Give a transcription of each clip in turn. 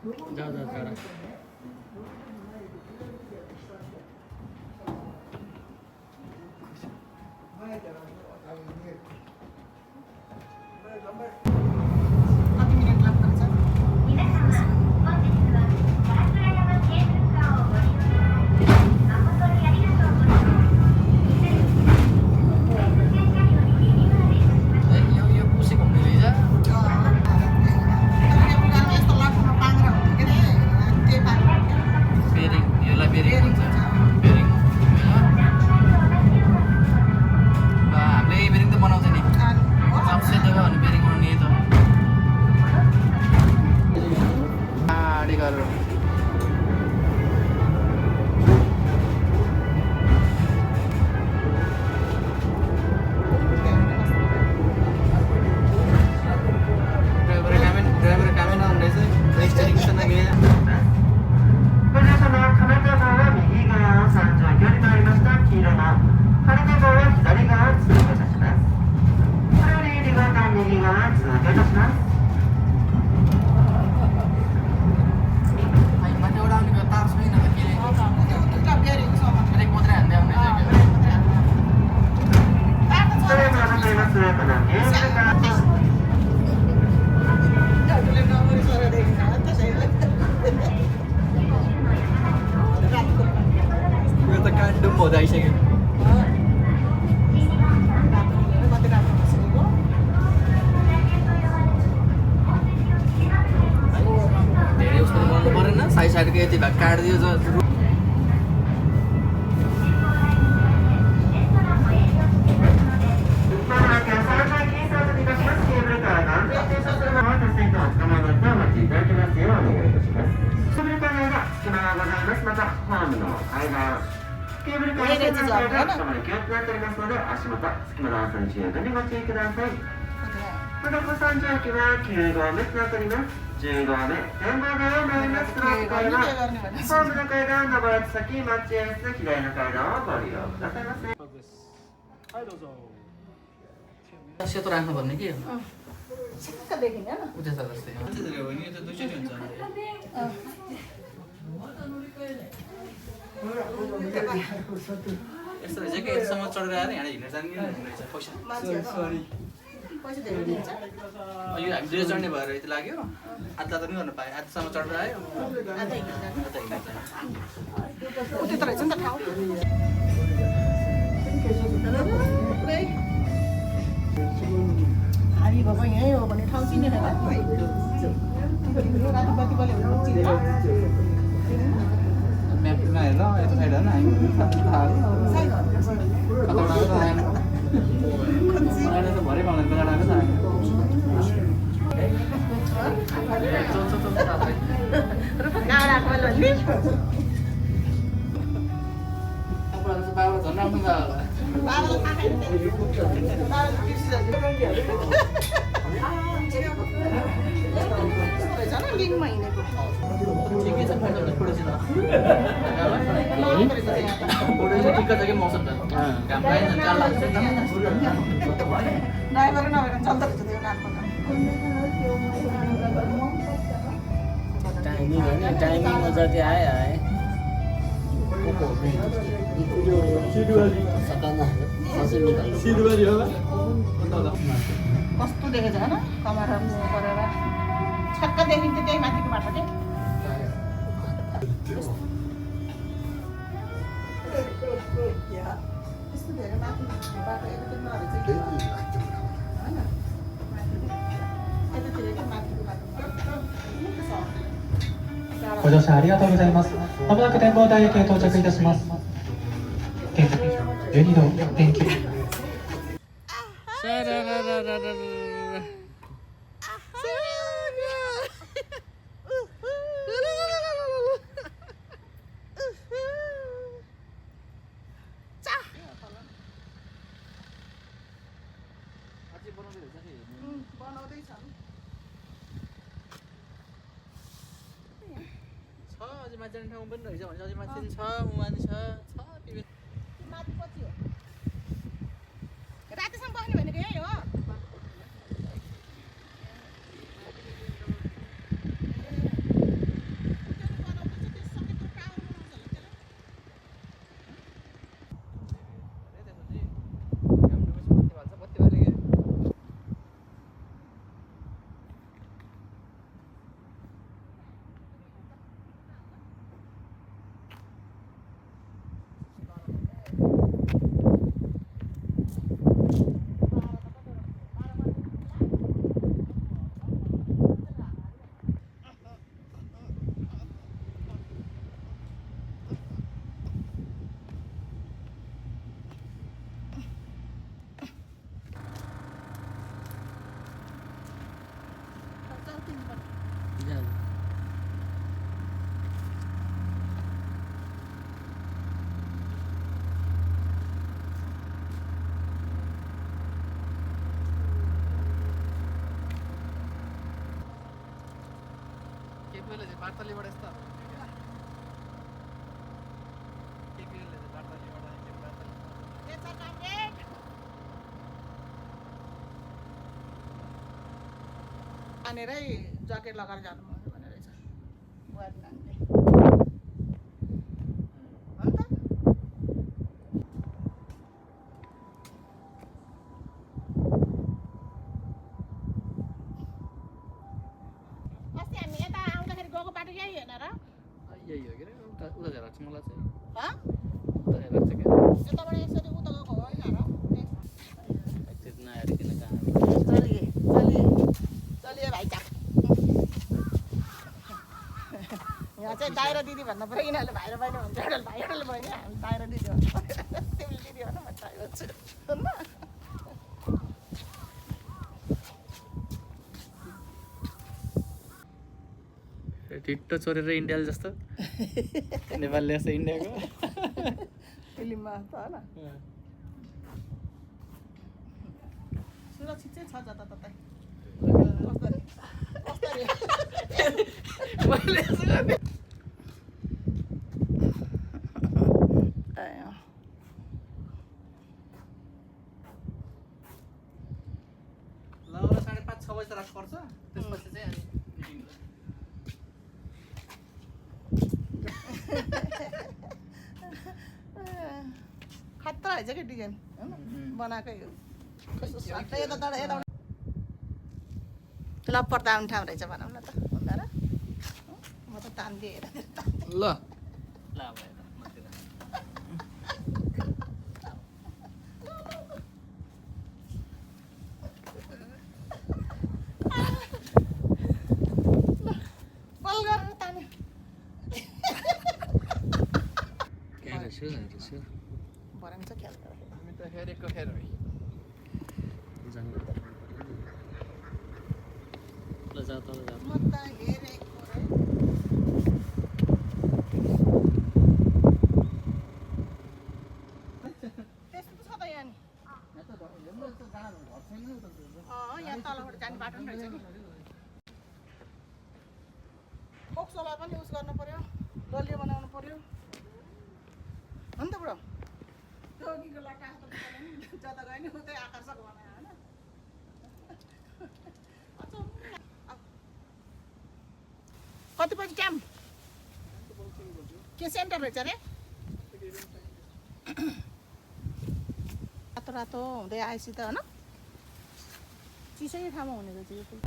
जाऊ जाऊ टाढा साइड के यति भाग काटिदियो सेतो राख्नु पर्ने के छिक्क देखिन हैन उठे छ जस्तै हो नि यो त दुईचोटी हुन्छ यस्तो रहेछ कि यसम्म चढेर आएर यहाँ हिँडेर जाने रहेछ पैसा सरी पैसा धेरै दिन्छ यो हामी दुई चढ्ने भएर यति लाग्यो आधा त नि गर्न पाएँ आधासम्म चढेर आयो आधा हिँडेर जाने आधा हिँडेर जाने उतै त रहेछ नि त ठाउँ हामी भएको यहीँ हो भने ठाउँ चिनेर राति कति बले चिन्छ म्यापमा हेर यता साइड होइन हामी कताबाट त भरे पाउँदैन कताबाट बाबा झन् राम्रो लिङमा हिँडेको ठिकै छ फोटो चाहिँ ठिक्क छ कि मौसम त घाम लाग्यो भने जाडो लाग्छ ड्राइभर नभएर चल्दो रहेछ त्यो कामको टाइमिङमा जति आयो आए कस्तो देखेछ होइन कमरा परेर छक्क देखिन्छ त्यही माथिको बाटो के यस्तो धेरै माथि बाटो यतातिर नरहेछ कि होइन यतातिर चाहिँ माथिको बाटो ご乗車ありがとうございます。まもなく展望台駅へ到着いたします。現在12度天気。माथि जाने ठाउँ पनि रहेछ भने अझै माथि छ मुहान छ माथि पछि हो रातिसम्म बस्ने भनेको यही हो केपीएल बार्ताले बढेस्ता केपीएल बार्ताले त्यसमा कामरेड आनेरै ज्याकेट लगाएर जानु भनेर रहेछ बुहारी नानीले हो नि त अस्ति हामी यता आउँदाखेरि गएको बाटो यही होइन र यही हो के अरे उता झरेको छ मलाई चाहिँ हँ उता हेरेको छ क्या यताबाट यसरी उता गएको होइन र एकचोटि नहेरिकन कहाँ चलिए चलिए चलिए भाइ साहब यहाँ चाहिँ दाइरा दिदी भन्नु पऱ्यो यिनीहरूले भाइ र बहिनी भन्छ एउटा भाइ एउटा बहिनी हामी दाइरा दिदी भन्नु पऱ्यो तिमीले दिदी भन म दाइ भन्छु हुन्न टिट्टो चोरेर इन्डियाले जस्तो नेपालले जस्तो इन्डियाको फिल्ममा त होइन सुरक्षित चाहिँ छ जताततै कसरी मैले यसो गरेँ। ल 5:30 6 बजी रात पर्छ त्यसपछि चाहिँ अनि मिटिङ खतरा रहेछ कि डिजाइन होइन बनाएकै हो ल पर्दा आउने ठाउँ रहेछ भनौँ न त हुँदा र म त तान्दिएँ हेर ल ल कल गरेर तान्यो भरन्छ ख्याल गरेर हामी त हेरेको हेरै ल जा तल जा म त हेरेको रे त्यस्तो छ त यहाँ नि यहाँ तलबाट जाने बाटो पनि रहेछ नि फोक्सोलाई पनि युज गर्नु पर्यो डलियो बनाउनु पर्यो हो नि त बुढो जोगीको लट्टा जस्तो नि जता गयो नि उतै आकर्षक बनायो होइन कति बजी टाइम के सेन्टर रहेछ अरे रातो रातो हुँदै आएपछि त होइन चिसै ठाउँमा हुने रहेछ यो फुल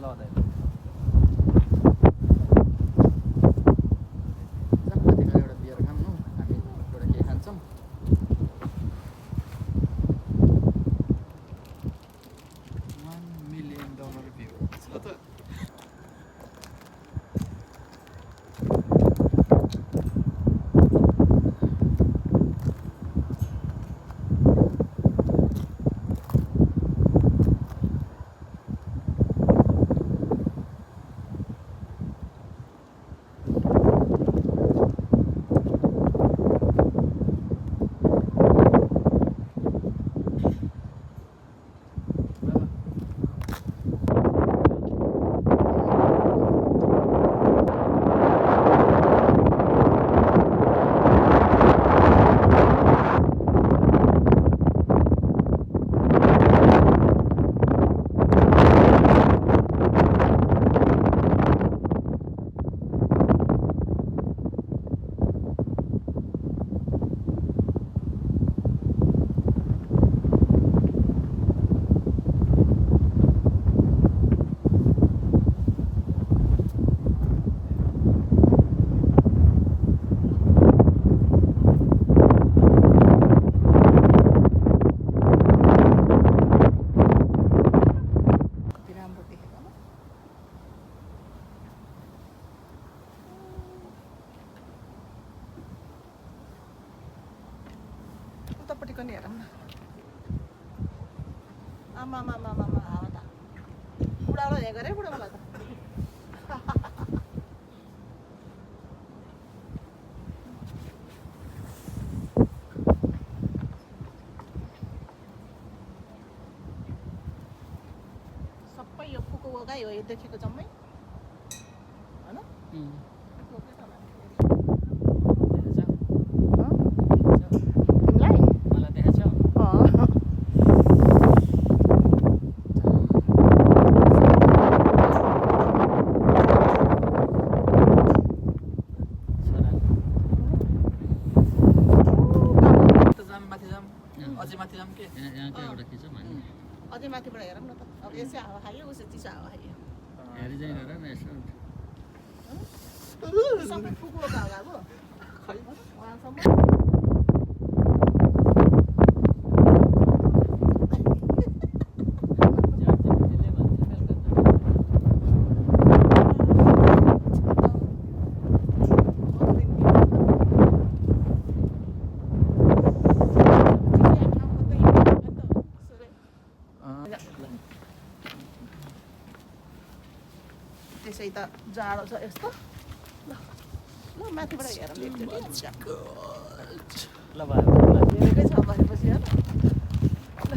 हुँदैन माथि गएर एउटा बियर खाऊँ न हामी एउटा केही खान्छौँ $1 million भ्यू छ त कति राम्रो देखेको ल उतापट्टिको नि हेरौँ न आमा हावा त बुढालाई हेरेको अरे बुढालाई त सबै यो फुकुओकै हो यो देखेको जम्मै होइन फुकुओकै त होला। तिमीलाई मलाई देखाएको छ माथि जाम अझै माथि जाम के यहाँकै एउटा खिचौँ हामी अझै माथिबाट हेरौँ न त अब यसै हावा खायो उसै चिसो हावा खायो हेरी चाहिँ गर न यसो सबै फुकुओको हावा हो खै वहाँसम्म त्यसै त जाडो छ यस्तो ल ल माथिबाट हेरौँ एकचोटि ल भयो धेरैकै छ भनेपछि हेर ल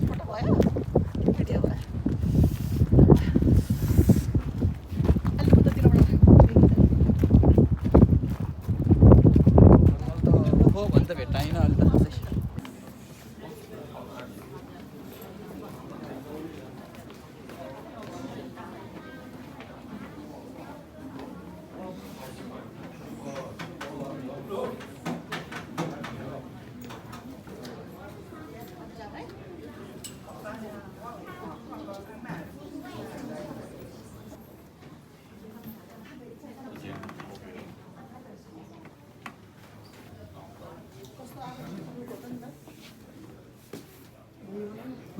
फोटो भयो भिडियो भयो अलिक उतातिरबाट हो भने त भेट्टाइन अहिले त खासै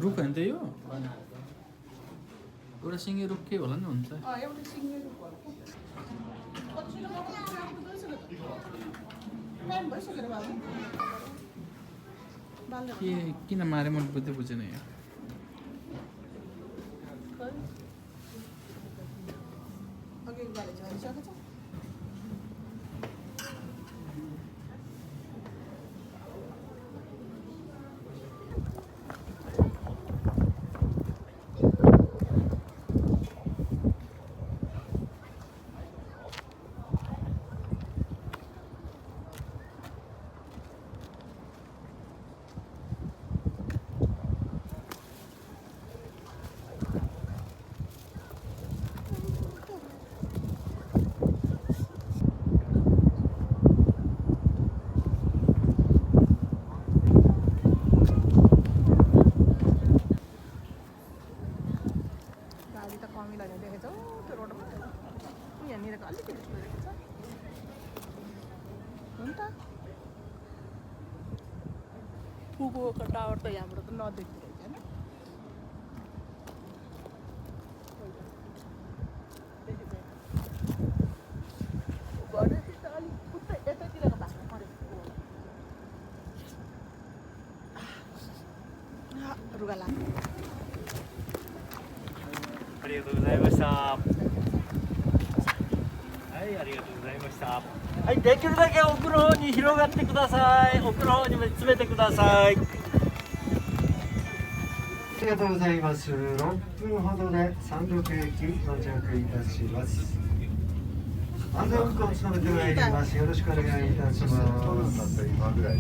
रुख होइन त यो एउटा सिङ्गे रुख के होला नि हुन्छ एउटा सिङ्गल टाइम भइसक्यो रे बाबु बाल्ने के किन मारे मैले बुझ्दै बुझेन यो अघि बाले झरिसकेको छ त कमिलाले देखेछ त्यो रोडमा यहाँनिरको अलिकति ठुलो देखेछ हुन्छ पुगोको टावर त यहाँबाट त नदेख्दो रहेछ होइन भनेपछि त अलिक उतै यतैतिरको भएको पऱ्यो रुगा लाग्यो ありがとうございました。はい、ありがとうございました。はい、できるだけ奥の方に広がってください。奥の方に詰めてください。ありがとうございます。6分ほどで山麓駅到着いたします。安全運行を務めてまいります。よろしくお願いいたします。今ぐらい。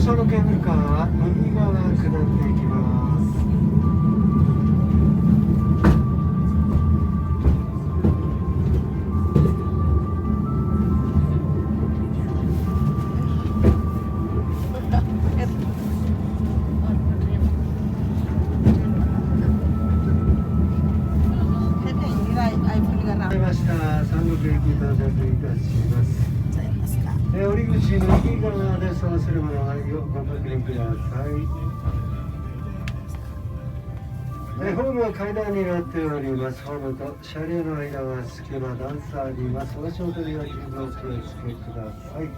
そのケーブルカーは右側下っていきます。山麓駅到着いたします。降り口右側でそうするものはご確認ください。ホームは階段になっております。ホームと車両の間は隙間段差あります。お足元には十分お気をつけください。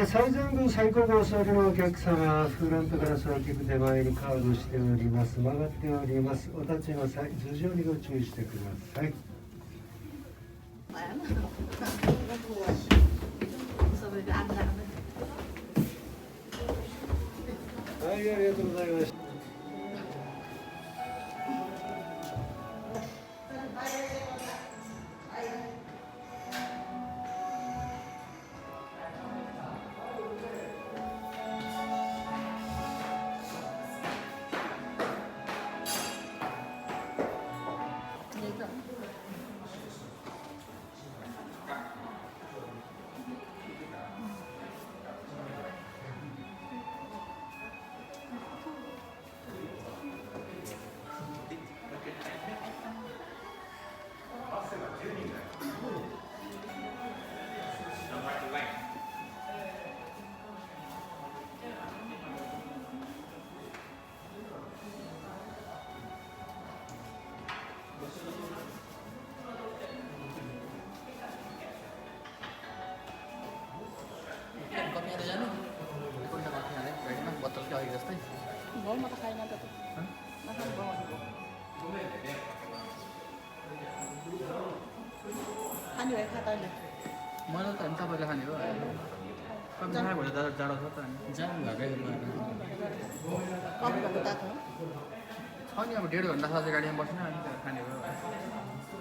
最前部最高号座りのお客様、フロントから大きく手前にカーブしております。曲がっております。お立ちの際、頭上にご注意してください。はい、ありがとうございました。म त खाइन त खाने भयो खा तैँले मलाई त अनि तपाईँले खाने हो जाडो छ त जानु भएको कफी भन्नु तातो छ नि अब 1.5 घन्टा साथै गाडीमा बस्ने अनि खाने भयो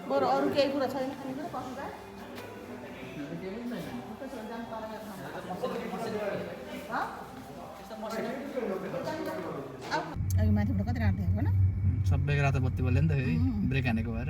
बरु अरू केही कुरा छैन खाने कुरा कफी भए अघि माथिबाट कति राख्दै होइन सबै रातो बत्ती बल्यो नि त फेरि ब्रेक हानेको भएर